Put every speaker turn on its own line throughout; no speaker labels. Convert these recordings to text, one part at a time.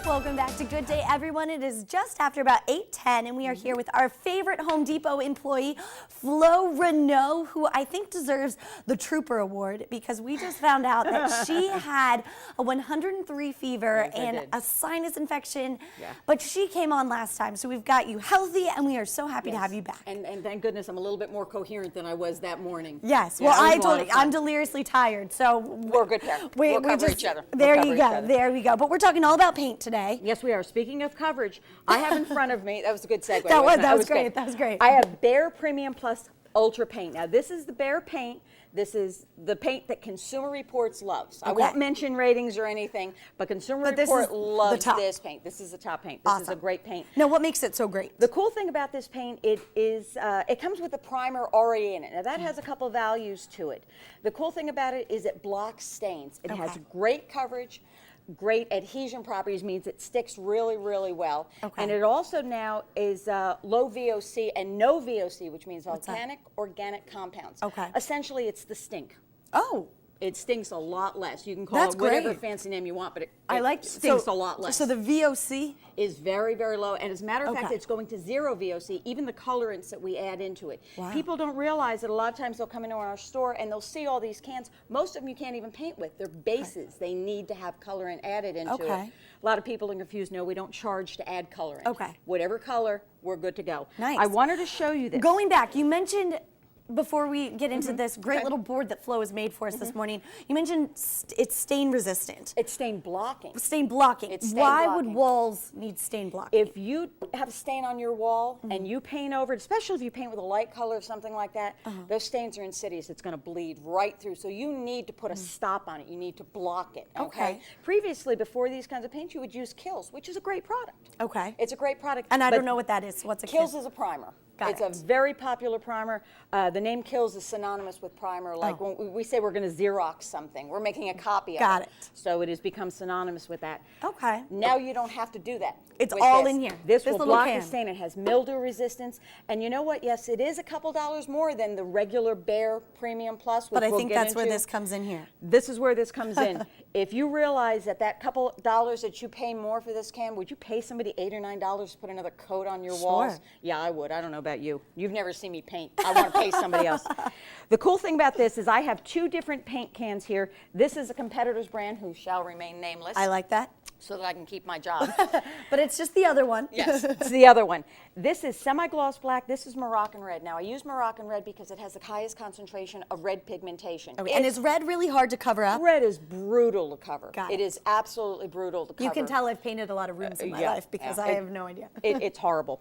Welcome back to Good Day, everyone. It is just after about 8:10, and we are here with our favorite Home Depot employee, Flo Renault, who I think deserves the Trooper Award because we just found out that she had a 103 fever and a sinus infection, but she came on last time, so we've got you healthy, and we are so happy to have you back.
And thank goodness I'm a little bit more coherent than I was that morning.
Yes, well, I told you, I'm deliriously tired, so
we're a good pair. We'll cover each other.
There you go, there we go. But we're talking all about paint today.
Yes, we are. Speaking of coverage, I have in front of me, that was a good segue.
That was great, that was great.
I have Behr Premium Plus Ultra Paint. Now, this is the Behr paint. This is the paint that Consumer Reports loves. I won't mention ratings or anything, but Consumer Report loves this paint. This is the top paint. This is a great paint.
Now, what makes it so great?
The cool thing about this paint, it comes with a primer already in it. Now, that has a couple values to it. The cool thing about it is it blocks stains. It has great coverage. Great adhesion properties, means it sticks really, really well. And it also now is low VOC and no VOC, which means organic compounds. Essentially, it's the stink.
Oh.
It stinks a lot less. You can call it whatever fancy name you want, but it stinks a lot less.
So the VOC
is very, very low. And as a matter of fact, it's going to 0 VOC, even the colorants that we add into it. People don't realize that a lot of times they'll come into our store and they'll see all these cans. Most of them you can't even paint with. They're bases. They need to have colorant added into it. A lot of people are confused. No, we don't charge to add colorant. Whatever color, we're good to go.
Nice.
I wanted to show you this.
Going back, you mentioned, before we get into this great little board that Flo has made for us this morning, you mentioned it's stain resistant.
It's stain blocking.
Stain blocking. Why would walls need stain blocking?
If you have a stain on your wall and you paint over it, especially if you paint with a light color or something like that, those stains are insidious. It's going to bleed right through. So you need to put a stop on it. You need to block it. Previously, before these kinds of paints, you would use Kills, which is a great product. It's a great product.
And I don't know what that is. What's a
Kills? Is a primer. It's a very popular primer. The name Kills is synonymous with primer. Like when we say we're going to Xerox something, we're making a copy of it. So it has become synonymous with that. Now you don't have to do that.
It's all in here.
This will block the stain. It has mildew resistance. And you know what? Yes, it is a couple dollars more than the regular Behr Premium Plus, which
but I think that's where this comes in here.
This is where this comes in. If you realize that couple dollars that you pay more for this can, would you pay somebody $8 or $9 to put another coat on your walls? Yeah, I would. I don't know about you. You've never seen me paint. I want to pay somebody else. The cool thing about this is I have 2 different paint cans here. This is a competitor's brand who shall remain nameless.
I like that.
So that I can keep my job.
But it's just the other one.
Yes, it's the other one. This is semi-gloss black. This is Moroccan red. Now, I use Moroccan red because it has the highest concentration of red pigmentation.
And is red really hard to cover up?
Red is brutal to cover. It is absolutely brutal to cover.
You can tell I've painted a lot of rooms in my life because I have no idea.
It's horrible.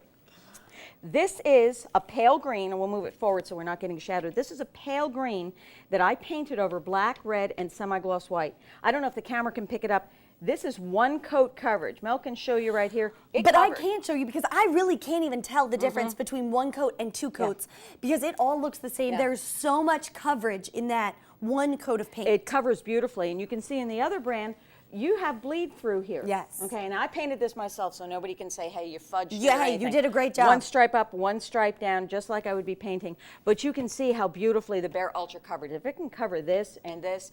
This is a pale green, and we'll move it forward so we're not getting shadowed. This is a pale green that I painted over black, red, and semi-gloss white. I don't know if the camera can pick it up. This is 1 coat coverage. Mel can show you right here.
But I can't show you because I really can't even tell the difference between 1 coat and 2 coats because it all looks the same. There's so much coverage in that 1 coat of paint.
It covers beautifully, and you can see in the other brand, you have bleed through here. Okay, and I painted this myself, so nobody can say, hey, you fudged it or anything.
You did a great job.
1 stripe up, 1 stripe down, just like I would be painting. But you can see how beautifully the Behr Ultra covered. If it can cover this and this,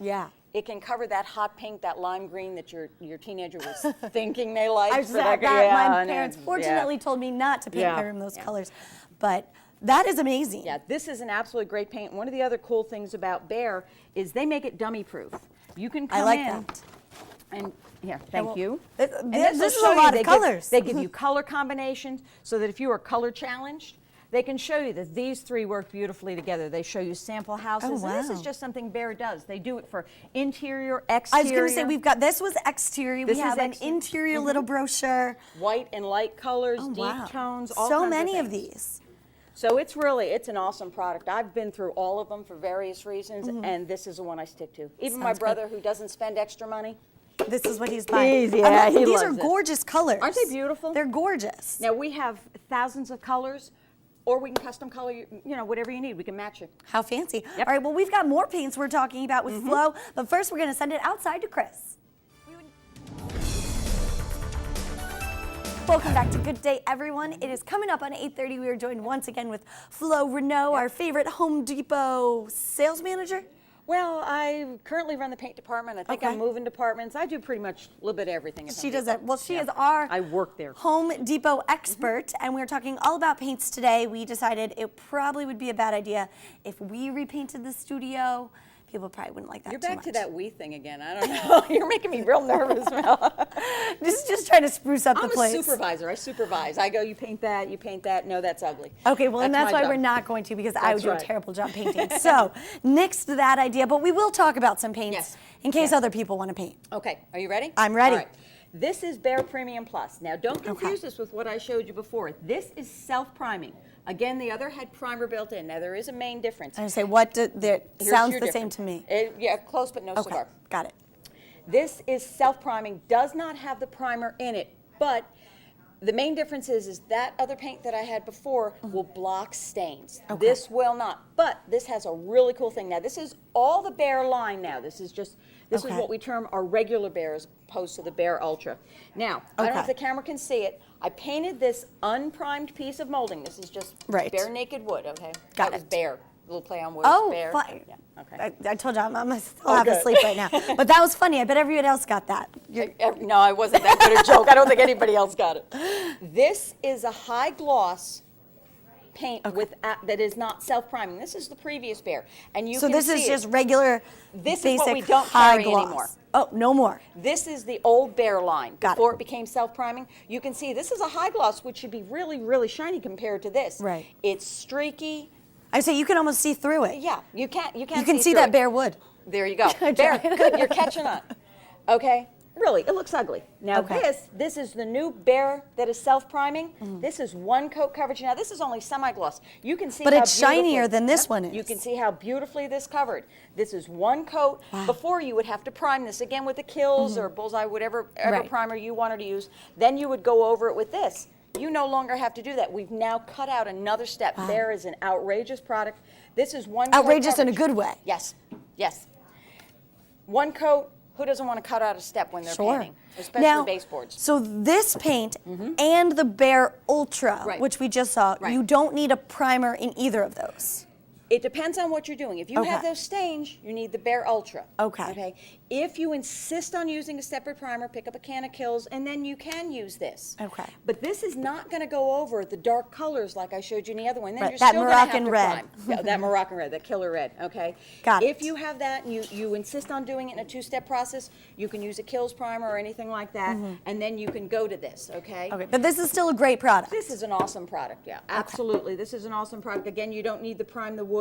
it can cover that hot pink, that lime green that your teenager was thinking they liked.
My parents fortunately told me not to paint my room those colors. But that is amazing.
Yeah, this is an absolutely great paint. One of the other cool things about Behr is they make it dummy proof. You can come in. And here, thank you.
This is a lot of colors.
They give you color combinations so that if you are color challenged, they can show you that these 3 work beautifully together. They show you sample houses. And this is just something Behr does. They do it for interior, exterior.
I was going to say, we've got, this was exterior. We have an interior little brochure.
White and light colors, deep tones, all kinds of things.
So many of these.
So it's an awesome product. I've been through all of them for various reasons, and this is the one I stick to. Even my brother, who doesn't spend extra money,
this is what he's buying.
These
are gorgeous colors.
Aren't they beautiful?
They're gorgeous.
Now, we have thousands of colors, or we can custom color, whatever you need. We can match it.
How fancy. All right, well, we've got more paints we're talking about with Flo, but first we're going to send it outside to Chris. Welcome back to Good Day, everyone. It is coming up on 8:30. We are joined once again with Flo Renault, our favorite Home Depot sales manager.
Well, I currently run the paint department. I think
Okay.
I'm moving departments. I do pretty much a little bit of everything. at
She
Home
does
Depot.
that. Well, she
Yeah.
is our
I work there.
Home Depot expert, and we were talking all about paints today. We decided it probably would be a bad idea if we repainted the studio. People probably wouldn't like that
You're
too
back
much.
to that we thing again. I don't know. You're making me real nervous, Mel.
Just trying to spruce up
I'm
the place.
a supervisor. I supervise. I go, you paint that, you paint that. No, that's ugly.
Okay, well, and that's
my
why
job.
we're not going to, because I would
That's
do a
right.
terrible job painting. So, nix to that idea, but we will talk about some paints
Yes.
in case
Yes.
other people want to paint.
Okay, are you ready?
I'm ready.
All right. This is Behr Premium Plus. Now, don't confuse this with what I showed you before. This is self-priming. Again, the other had primer built in. Now, there is a main difference.
I was going to say,
Here's
sounds
your
the same
difference.
to me.
Yeah, close, but no
Okay,
cigar.
got it.
This is self-priming, does not have the primer in it, but the main difference is that other paint that I had before will block stains.
Okay.
This will not, but this has a really cool thing. Now, this is all the Behr line now. This is
Okay.
what we term our regular Behr as opposed to the Behr Ultra. Now, I don't know if
Okay.
the camera can see it. I painted this unprimed piece of molding. This is just
Right.
Behr naked wood, okay?
Got
that was
it.
Behr. A little play on words,
Oh,
Behr.
fine.
Yeah, okay.
I told you, I'm still half
good.
asleep right now. But that was funny. I bet everyone else got that.
No, I wasn't that good a joke. I don't think anybody else got it. This is a high gloss paint that is not self-priming. This is the previous Behr, and you
So
can
this
see
is
it.
just regular,
This is
basic,
what we don't
high
carry
gloss.
anymore.
Oh, no more.
This is the old Behr line
Got it.
before it became self-priming. You can see this is a high gloss, which should be really, really shiny compared to this.
Right.
It's streaky.
I say you can almost see through it.
Yeah, you can't. You
You can see
through
that
it.
bare wood.
There you go.
I
There,
tried.
good, you're catching on. Okay, really, it looks ugly. Now
Okay.
this is the new Behr that is self-priming. This is one coat coverage. Now this is only semi-gloss. You can see
But
how
it's shinier
beautifully-
than this
Yep,
one is.
You can see how beautifully this covered. This is one coat. Before you would have to prime this again with the Kills or Bullseye, whatever
Right.
primer you wanted to use. Then you would go over it with this. You no longer have to do that. We've now cut out another step. Behr is an outrageous product. This is one coat
Outrageous in a
coverage.
good way.
Yes, yes. One coat, who doesn't want to cut out a step when they're painting? Especially
now,
baseboards.
So this paint and the Behr Ultra,
Right.
which we just saw,
Right.
you don't need a primer in either of those.
It depends on what you're doing. If you have
Okay.
those stains, you need the Behr Ultra.
Okay.
If you insist on using a separate primer, pick up a can of Kills, and then you can use this.
Okay.
But this is not going to go over the dark colors like I showed you in the other one. Then
Right,
you're
that
still gonna have
Moroccan
to
red.
prime. Yeah, that Moroccan red, that killer red. Okay.
Got
If
it.
you have that and you insist on doing it in a two-step process, you can use a Kills primer or anything like that, and then you can go to this. Okay.
Okay, but this is still a great product.
This is an awesome product, yeah, absolutely. This is an awesome product. Again, you don't need to prime the wood.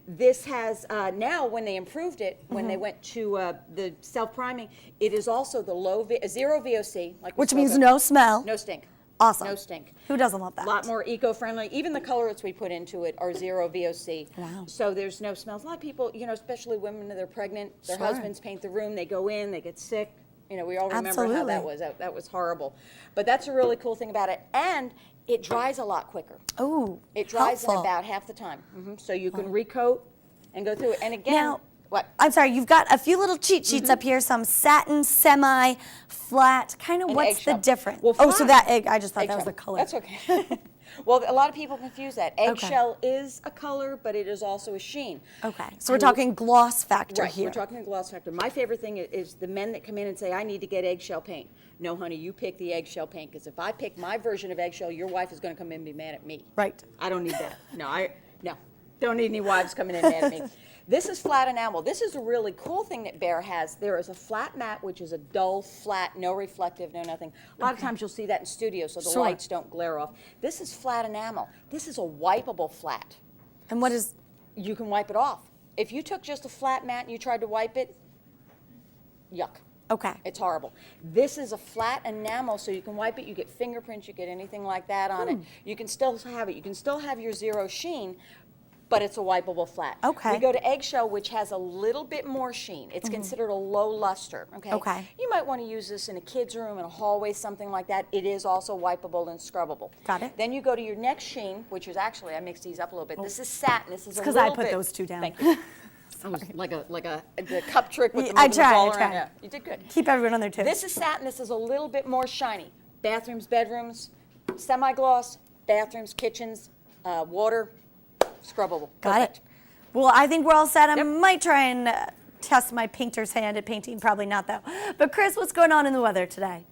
This has, now when they improved it, when they went to the self-priming, it is also the zero VOC. Like we
Which
spoke
means
of.
no smell.
No stink.
Awesome.
No stink.
Who doesn't love that?
A lot more eco-friendly. Even the colors we put into it are zero VOC.
Wow.
So there's no smells. A lot of people, especially women when they're pregnant, their
Sure.
husbands paint the room, they go in, they get sick. We all remember how
Absolutely.
that was. That was horrible. But that's a really cool thing about it. And it dries a lot quicker.
Oh,
It dries in
helpful.
about half the time. So you can recoat and go through it. And again,
Now,
what?
I'm sorry, you've got a few little cheat sheets up here, some satin, semi, flat. Kind of
An
what's the
eggshell.
difference?
Well,
oh, so
flat-
that egg, I just thought that was the
Eggshell.
color.
That's okay. Well, a lot of people confuse that. Eggshell is a color, but it is also a sheen.
Okay, so we're talking gloss factor
Right,
here.
we're talking the gloss factor. My favorite thing is the men that come in and say, I need to get eggshell paint. No, honey, you pick the eggshell paint, because if I pick my version of eggshell, your wife is going to come in and be mad at me.
Right.
I don't need that. No, don't need any wives coming in mad at me. This is flat enamel. This is a really cool thing that Behr has. There is a flat matte, which is a dull, flat, no reflective, no nothing. A lot of times you'll see that in studios, so the
Sure.
lights don't glare off. This is flat enamel. This is a wipeable flat.
And what is,
You can wipe it off. If you took just a flat mat and you tried to wipe it, yuck.
okay.
It's horrible. This is a flat enamel, so you can wipe it. You get fingerprints. You get anything like that on it. You can still have it. You can still have your zero sheen, but it's a wipeable flat.
Okay.
We go to eggshell, which has a little bit more sheen. It's considered a low luster. Okay.
Okay.
You might want to use this in a kid's room, in a hallway, something like that. It is also wipeable and scrubbable.
Got it.
Then you go to your next sheen, which is actually, I mixed these up a little bit. This is satin. This is a
because
little
I put
bit-
those two down.
Thank you. I was like the cup trick with the
I
moving the
tried,
ball
I
around.
tried.
Yeah, you did good.
Keep everyone on their toes.
This is satin. This is a little bit more shiny. Bathrooms, bedrooms, semi-gloss, bathrooms, kitchens, water, scrubbable.
Got
Perfect.
it. Well, I think we're all set. I might try and test my painter's hand at painting. Probably not, though. But Chris, what's going on in the weather today?